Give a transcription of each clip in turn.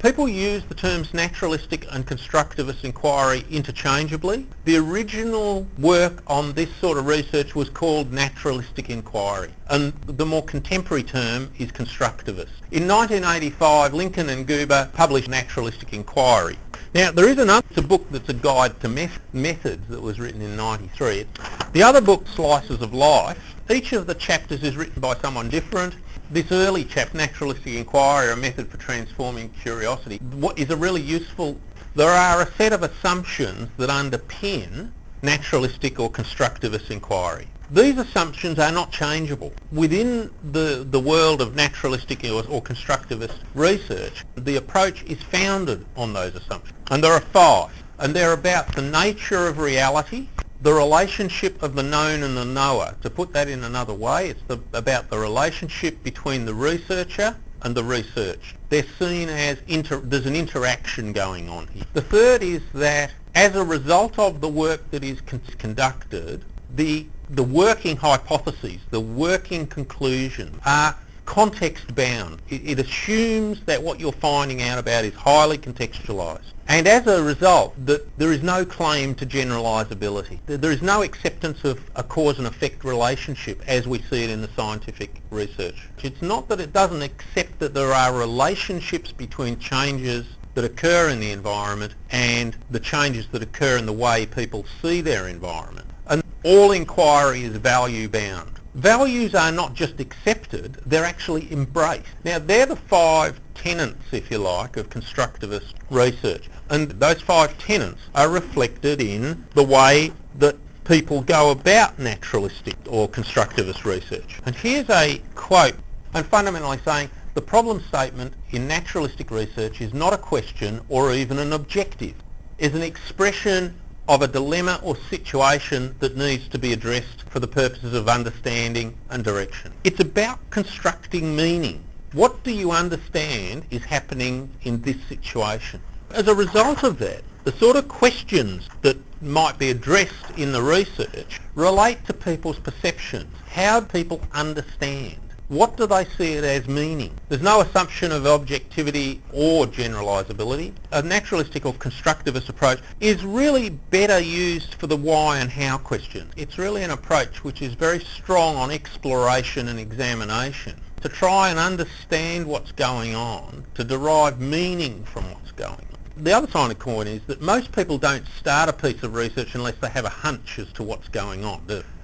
People use the terms naturalistic and constructivist inquiry interchangeably. The original work on this sort of research was called naturalistic inquiry, and the more contemporary term is constructivist. In 1985, Lincoln and Guber published Naturalistic Inquiry. Now, there is it's a book that's a guide to methods that was written in 93. The other book, Slices of Life, each of the chapters is written by someone different. This early chapter, Naturalistic Inquiry, a method for transforming curiosity, what is a really useful... There are a set of assumptions that underpin naturalistic or constructivist inquiry. These assumptions are not changeable. Within the world of naturalistic or constructivist research, the approach is founded on those assumptions. And there are 5. And they're about the nature of reality, the relationship of the known and the knower. To put that in another way, it's about the relationship between the researcher and the research. They're seen as there's an interaction going on here. The third is that as a result of the work that is conducted, the working hypotheses, the working conclusions are context bound. It assumes that what you're finding out about is highly contextualised. And as a result, there is no claim to generalisability. There is no acceptance of a cause and effect relationship as we see it in the scientific research. It's not that it doesn't accept that there are relationships between changes that occur in the environment and the changes that occur in the way people see their environment. And all inquiry is value bound. Values are not just accepted, they're actually embraced. Now, they're the 5 tenets, if you like, of constructivist research. And those 5 tenets are reflected in the way that people go about naturalistic or constructivist research. And here's a quote, and fundamentally saying, the problem statement in naturalistic research is not a question or even an objective. It's an expression of a dilemma or situation that needs to be addressed for the purposes of understanding and direction. It's about constructing meaning. What do you understand is happening in this situation? As a result of that, the sort of questions that might be addressed in the research relate to people's perceptions. How do people understand? What do they see it as meaning? There's no assumption of objectivity or generalisability. A naturalistic or constructivist approach is really better used for the why and how questions. It's really an approach which is very strong on exploration and examination to try and understand what's going on, to derive meaning from what's going on. The other side of the coin is that most people don't start a piece of research unless they have a hunch as to what's going on.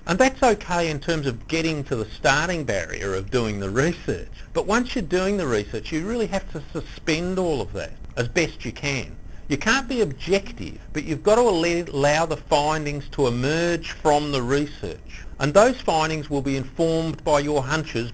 And that's okay in terms of getting to the starting barrier of doing the research. But once you're doing the research, you really have to suspend all of that as best you can. You can't be objective, but you've got to allow the findings to emerge from the research. And those findings will be informed by your hunches.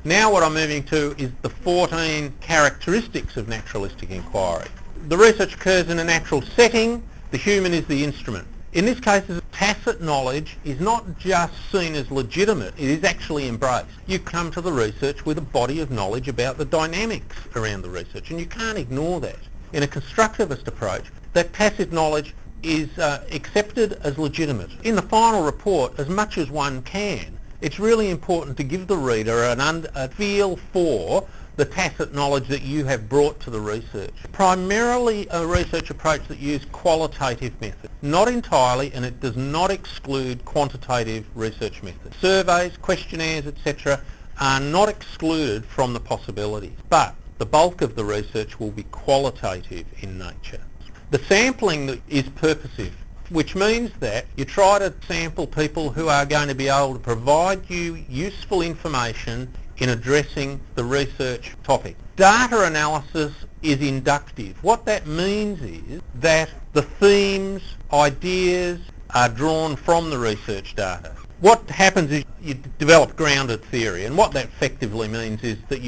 Now what I'm moving to is the 14 characteristics of naturalistic inquiry. The research occurs in a natural setting. The human is the instrument. In this case, tacit knowledge is not just seen as legitimate, it is actually embraced. You come to the research with a body of knowledge about the dynamics around the research, and you can't ignore that. In a constructivist approach, that tacit knowledge is accepted as legitimate. In the final report, as much as one can, it's really important to give the reader a feel for the tacit knowledge that you have brought to the research. Primarily a research approach that uses qualitative methods. Not entirely, and it does not exclude quantitative research methods. Surveys, questionnaires, etc. are not excluded from the possibilities, but the bulk of the research will be qualitative in nature. The sampling is purposive, which means that you try to sample people who are going to be able to provide you useful information in addressing the research topic. Data analysis is inductive. What that means is that the themes, ideas are drawn from the research data. What happens is you develop grounded theory, and what that effectively means is that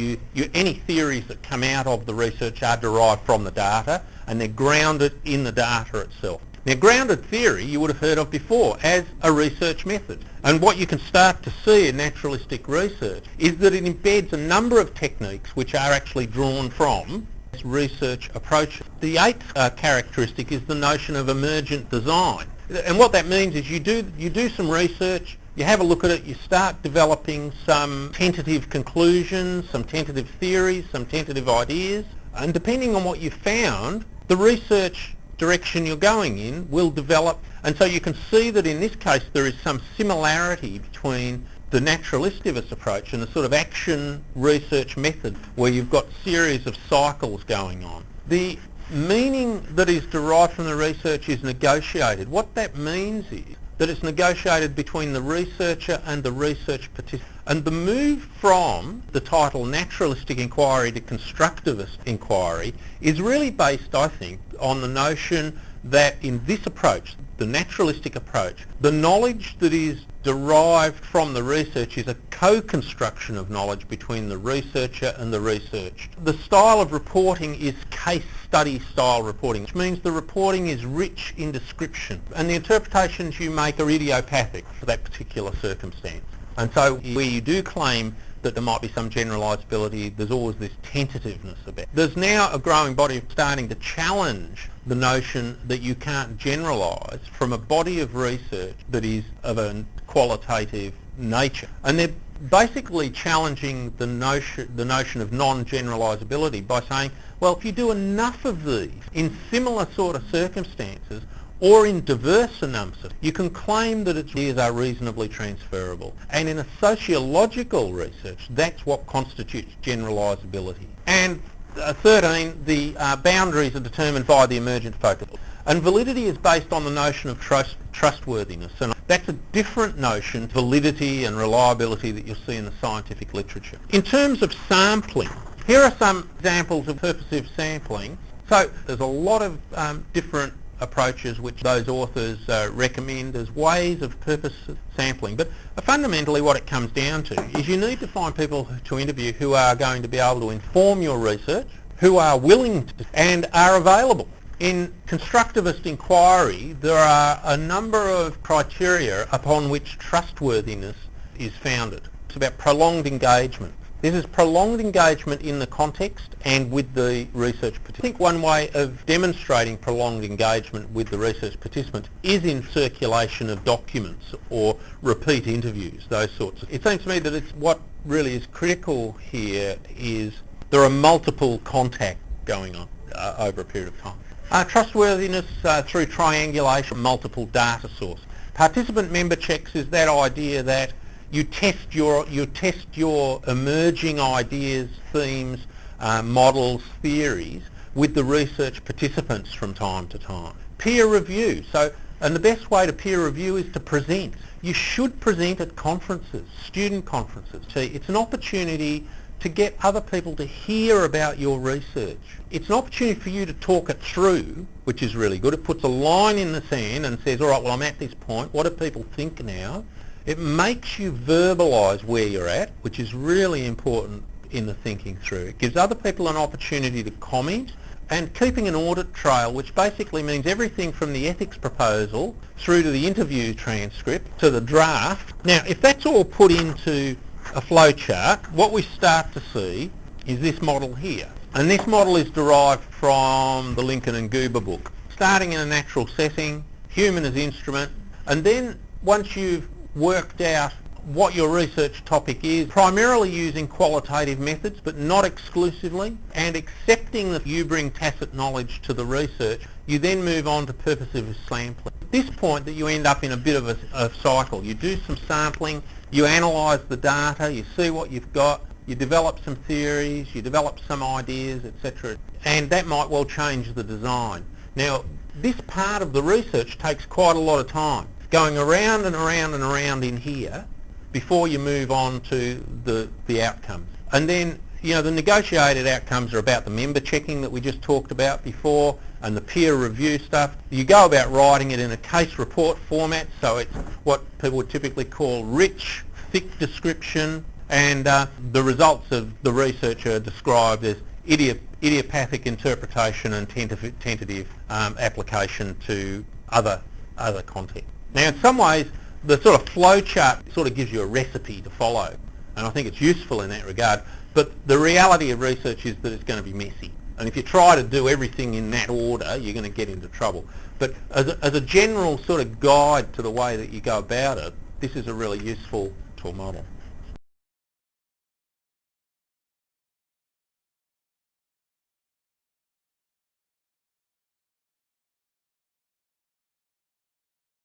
any theories that come out of the research are derived from the data, and they're grounded in the data itself. Now, grounded theory you would have heard of before as a research method. And what you can start to see in naturalistic research is that it embeds a number of techniques which are actually drawn from research approaches. The 8th characteristic is the notion of emergent design. And what that means is you do some research, you have a look at it, you start developing some tentative conclusions, some tentative theories, some tentative ideas, And depending on what you found, the research direction you're going in will develop. And so you can see that in this case there is some similarity between the naturalistic approach and the sort of action research method where you've got series of cycles going on. The meaning that is derived from the research is negotiated. What that means is that it's negotiated between the researcher and the research participant. And the move from the title Naturalistic Inquiry to Constructivist Inquiry is really based, I think, on the notion that in this approach, the naturalistic approach, the knowledge that is derived from the research is a co-construction of knowledge between the researcher and the researched. The style of reporting is case study style reporting, which means the reporting is rich in description and the interpretations you make are idiopathic for that particular circumstance. And so where you do claim that there might be some generalisability, there's always this tentativeness about it. There's now a growing body starting to challenge the notion that you can't generalise from a body of research that is of a qualitative nature. And they're basically challenging the notion of non-generalisability by saying, well, if you do enough of these in similar sort of circumstances, or in diverse numbers, you can claim that its ideas are reasonably transferable. And in a sociological research, that's what constitutes generalisability. And 13, the boundaries are determined by the emergent focus. And validity is based on the notion of trustworthiness. And that's a different notion, validity and reliability, that you'll see in the scientific literature. In terms of sampling, here are some examples of purposive sampling. So there's a lot of different approaches which those authors recommend as ways of purposive sampling. But fundamentally what it comes down to is you need to find people to interview who are going to be able to inform your research, who are willing to and are available. In constructivist inquiry, there are a number of criteria upon which trustworthiness is founded. It's about prolonged engagement. This is prolonged engagement in the context and with the research participant. I think one way of demonstrating prolonged engagement with the research participant is in circulation of documents or repeat interviews, those sorts of. It seems to me that it's what really is critical here is there are multiple contacts going on over a period of time. Trustworthiness through triangulation, multiple data sources. Participant member checks is that idea that you test your emerging ideas, themes, models, theories with the research participants from time to time. Peer review. And the best way to peer review is to present. You should present at conferences, student conferences. It's an opportunity to get other people to hear about your research. It's an opportunity for you to talk it through, which is really good. It puts a line in the sand and says, all right, well, I'm at this point. What do people think now? It makes you verbalise where you're at, which is really important in the thinking through. It gives other people an opportunity to comment, and keeping an audit trail, which basically means everything from the ethics proposal through to the interview transcript to the draft. Now, if that's all put into a flow chart, what we start to see is this model here. And this model is derived from the Lincoln and Goober book. Starting in a natural setting, human as instrument, and then once you've worked out what your research topic is, primarily using qualitative methods but not exclusively, and accepting that you bring tacit knowledge to the research, you then move on to purposive sampling. At this point that you end up in a bit of a cycle. You do some sampling, you analyse the data, you see what you've got, you develop some theories, you develop some ideas, etc. And that might well change the design. Now, this part of the research takes quite a lot of time, going around and around and around in here before you move on to the outcomes. And then, you know, the negotiated outcomes are about the member checking that we just talked about before and the peer review stuff. You go about writing it in a case report format, so it's what people would typically call rich, thick description, and the results of the research are described as idiopathic interpretation and tentative application to other content. Now, in some ways, the sort of flow chart sort of gives you a recipe to follow, and I think it's useful in that regard, but the reality of research is that it's going to be messy, and if you try to do everything in that order, you're going to get into trouble. But as a general sort of guide to the way that you go about it, this is a really useful tool model.